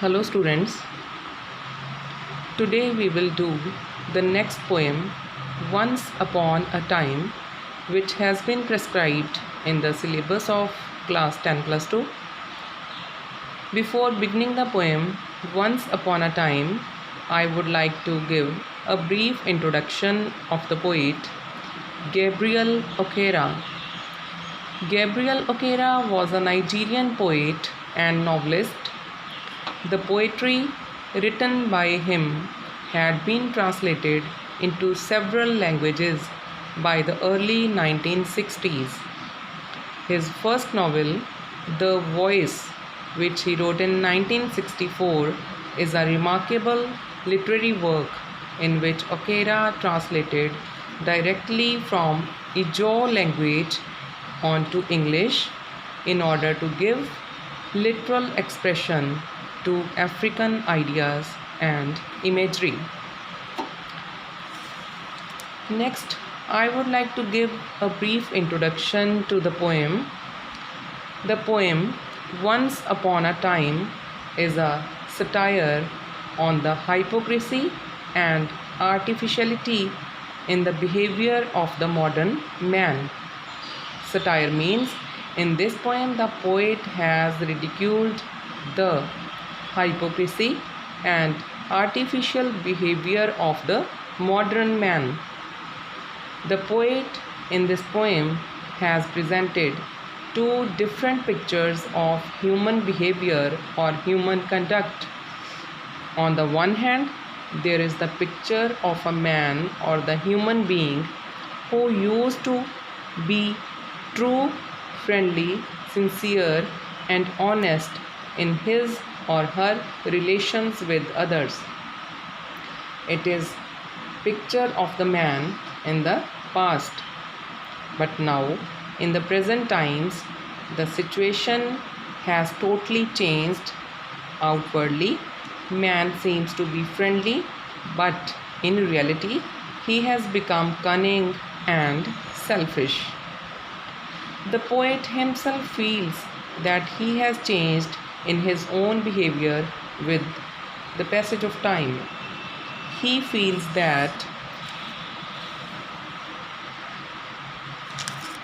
Hello students, today we will do the next poem Once Upon a Time, which has been prescribed in the syllabus of class 10 plus 2. Before beginning the poem Once Upon a Time, I would like to give a brief introduction of the poet Gabriel Okera. Gabriel Okera was a Nigerian poet and novelist. The poetry written by him had been translated into several languages by the early 1960s. His first novel, The Voice, which he wrote in 1964, is a remarkable literary work in which Okera translated directly from Ijaw language onto English in order to give literal expression to African ideas and imagery. Next, I would like to give a brief introduction to the poem. The poem Once Upon a Time is a satire on the hypocrisy and artificiality in the behavior of the modern man. Satire means in this poem the poet has ridiculed the hypocrisy and artificial behavior of the modern man. The poet in this poem has presented two different pictures of human behavior or human conduct. On the one hand, there is the picture of a man or the human being who used to be true, friendly, sincere, and honest in his or her relations with others. It is picture of the man in the past. But now, in the present times, the situation has totally changed. Outwardly, man seems to be friendly, but in reality, he has become cunning and selfish. The poet himself feels that he has changed in his own behavior with the passage of time. He feels that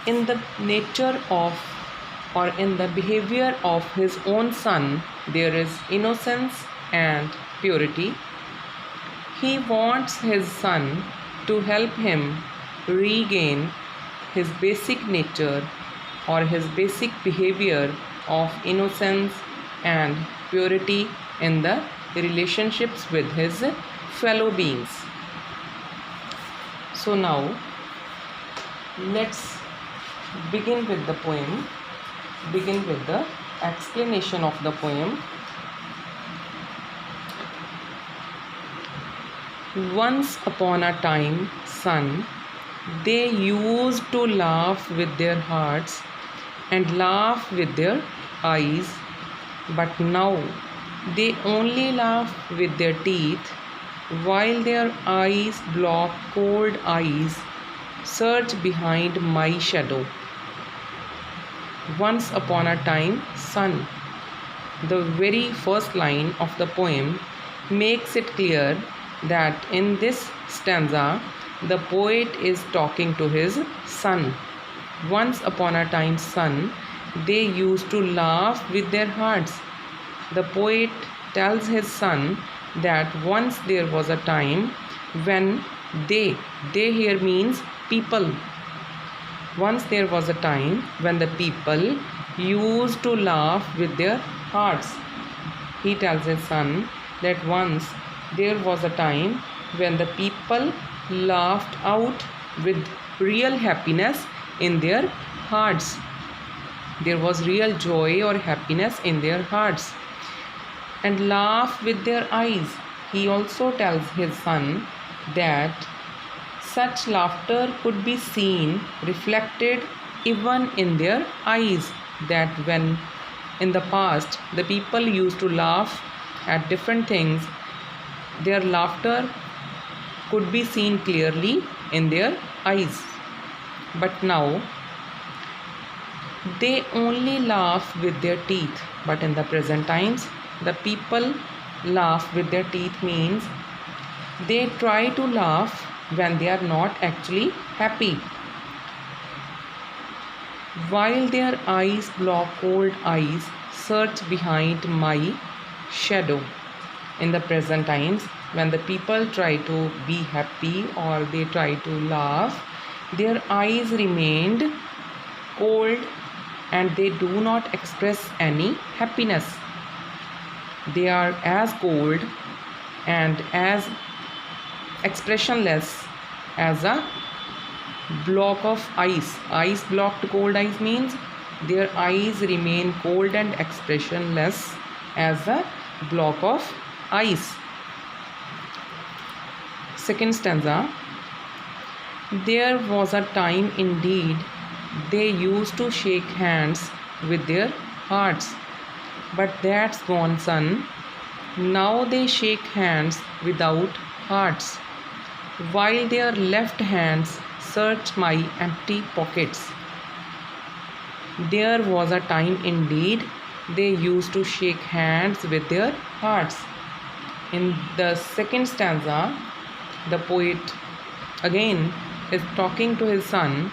in the nature of or in the behavior of his own son there is innocence and purity. He wants his son to help him regain his basic nature or his basic behavior of innocence and purity in the relationships with his fellow beings. So now let's begin with the poem, begin with the explanation of the poem. Once upon a time, son, they used to laugh with their hearts and laugh with their eyes, but now they only laugh with their teeth, while their eyes block cold eyes, search behind my shadow. Once upon a time, son. The very first line of the poem makes it clear that in this stanza the poet is talking to his son. Once upon a time, son, they used to laugh with their hearts. The poet tells his son that once there was a time when they here means people. Once there was a time when the people used to laugh with their hearts. He tells his son that once there was a time when the people laughed out with real happiness in their hearts. There was real joy or happiness in their hearts. And laugh with their eyes. He also tells his son that such laughter could be seen reflected even in their eyes, that when in the past the people used to laugh at different things, their laughter could be seen clearly in their eyes. But now they only laugh with their teeth. But in the present times The people laugh with their teeth means they try to laugh when they are not actually happy. While their eyes block cold eyes, search behind my shadow. In the present times, when the people try to be happy or they try to laugh, their eyes remained cold and they do not express any happiness. They are as cold and as expressionless as a block of ice. Ice blocked cold ice means their eyes remain cold and expressionless as a block of ice. Second stanza. There was a time indeed they used to shake hands with their hearts, but that's gone, son. Now they shake hands without hearts, while their left hands search my empty pockets. There was a time indeed they used to shake hands with their hearts. In the second stanza, the poet again is talking to his son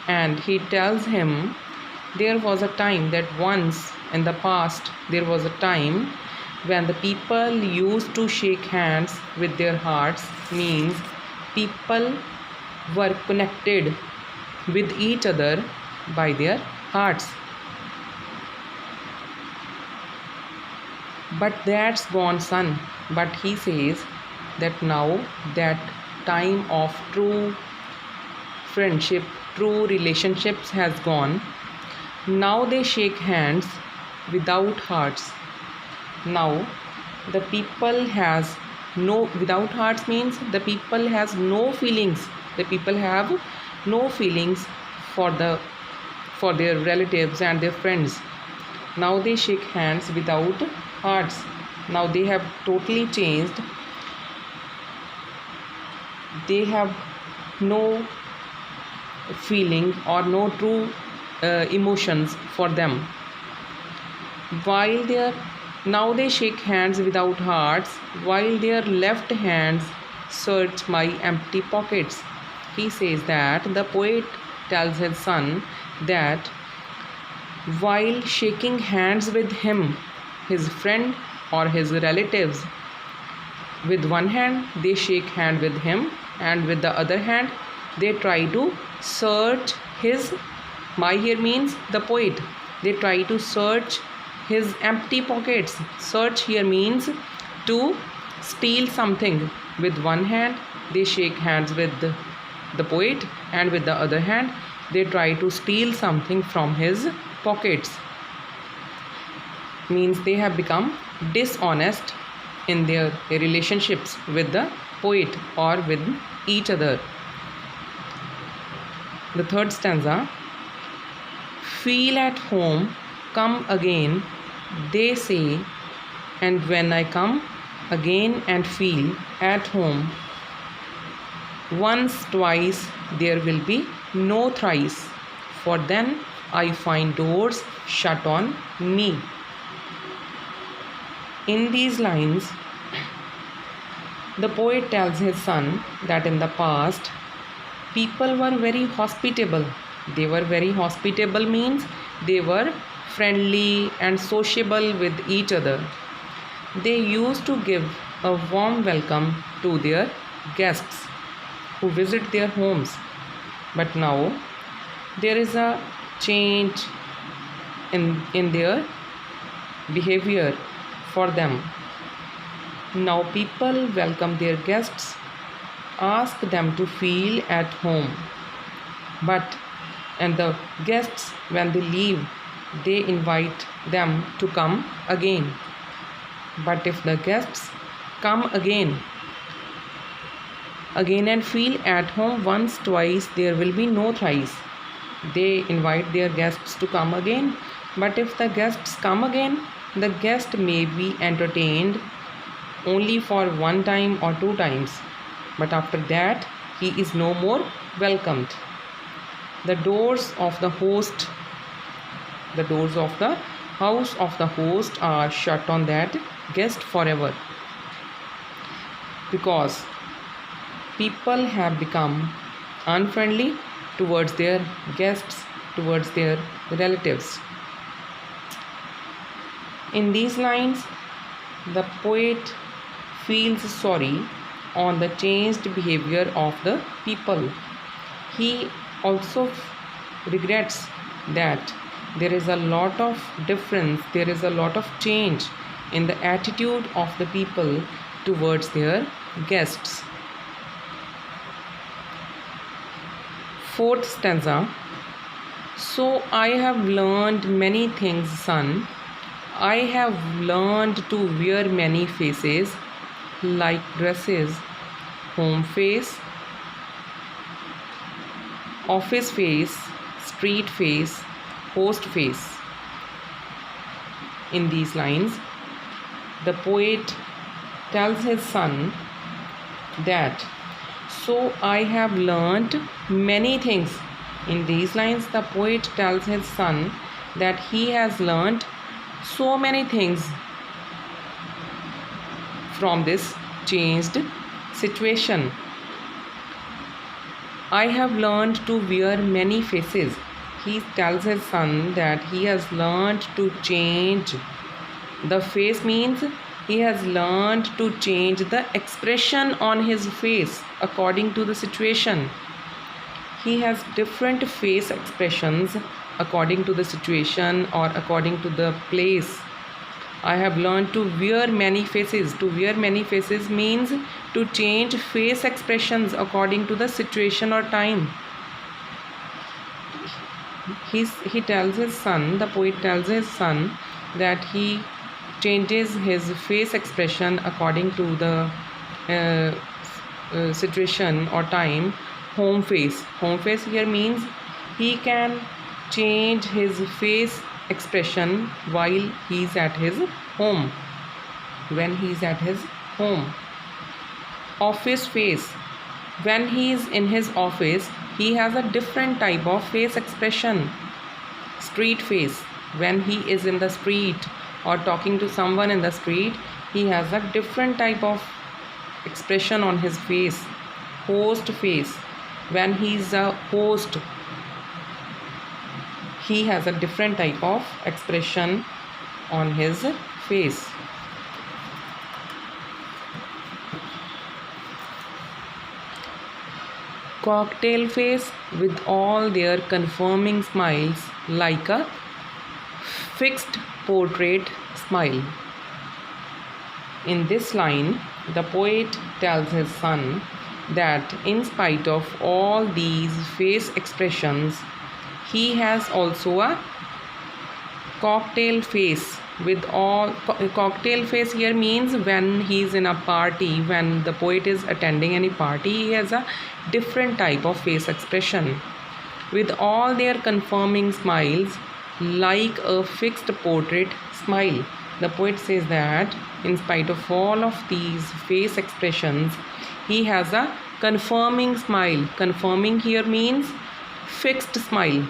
and he tells him there was a time that once in the past there was a time when the people used to shake hands with their hearts, means people were connected with each other by their hearts. But that's gone, son. But he says that now that time of true friendship, true relationships has gone. Now they shake hands without hearts. Now the people has no, without hearts means the people has no feelings. The people have no feelings for their relatives and their friends. Now they shake hands without hearts. Now they have totally changed. They have no feeling or no true emotions for them. While now they shake hands without hearts, while their left hands search my empty pockets. He says that the poet tells his son that while shaking hands with him, his friend or his relatives, with one hand they shake hand with him and with the other hand they try to search his, my here means the poet, they try to search his empty pockets. Search here means to steal something. With one hand they shake hands with the poet and with the other hand they try to steal something from his pockets. Means they have become dishonest in their relationships with the poet or with each other. The third stanza. Feel at home, come again, they say, and when I come again and feel at home, once, twice, there will be no thrice, for then I find doors shut on me. In these lines, the poet tells his son that in the past, people were very hospitable. They were very hospitable means they were friendly and sociable with each other. They used to give a warm welcome to their guests who visit their homes. But now there is a change in their behavior for them. Now people welcome their guests, ask them to feel at home. And the guests, when they leave, they invite them to come again. But if the guests come again and feel at home once, twice, there will be no thrice. They invite their guests to come again. But if the guests come again, the guest may be entertained only for one time or two times. But after that, he is no more welcomed. The doors of the house of the host are shut on that guest forever, because people have become unfriendly towards their guests, towards their relatives. In these lines, the poet feels sorry on the changed behavior of the people. He also regrets that there is a lot of difference, there is a lot of change in the attitude of the people towards their guests. Fourth stanza. So I have learned many things, son. I have learned to wear many faces, like dresses, home face, office face, street face, host face. In these lines, the poet tells his son that, so I have learned many things. In these lines, the poet tells his son that he has learned so many things from this changed situation. I have learned to wear many faces. He tells his son that he has learned to change. The face means he has learned to change the expression on his face according to the situation. He has different face expressions according to the situation or according to the place. I have learned to wear many faces. To wear many faces means to change face expressions according to the situation or time. He tells his son, the poet tells his son, that he changes his face expression according to the situation or time. Home face. Home face here means he can change his face expression while he is at his home. When he is at his home. Office face. When he is in his office, he has a different type of face expression. Street face. When he is in the street or talking to someone in the street, he has a different type of expression on his face. Host face. When he is a host, he has a different type of expression on his face. Cocktail face with all their confirming smiles, like a fixed portrait smile. In this line, the poet tells his son that in spite of all these face expressions, he has also a cocktail face with all. Cocktail face here means when he is in a party, when the poet is attending any party, he has a different type of face expression with all their confirming smiles, like a fixed portrait smile. The poet says that in spite of all of these face expressions, he has a confirming smile. Confirming here means fixed smile.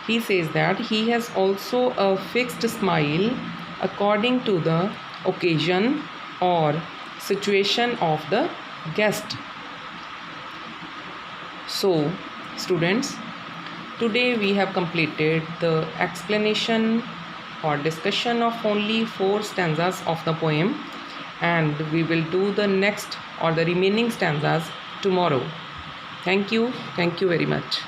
He says that he has also a fixed smile according to the occasion or situation of the guest. So, students, today we have completed the explanation or discussion of only 4 stanzas of the poem, and we will do the next or the remaining stanzas tomorrow. Thank you very much.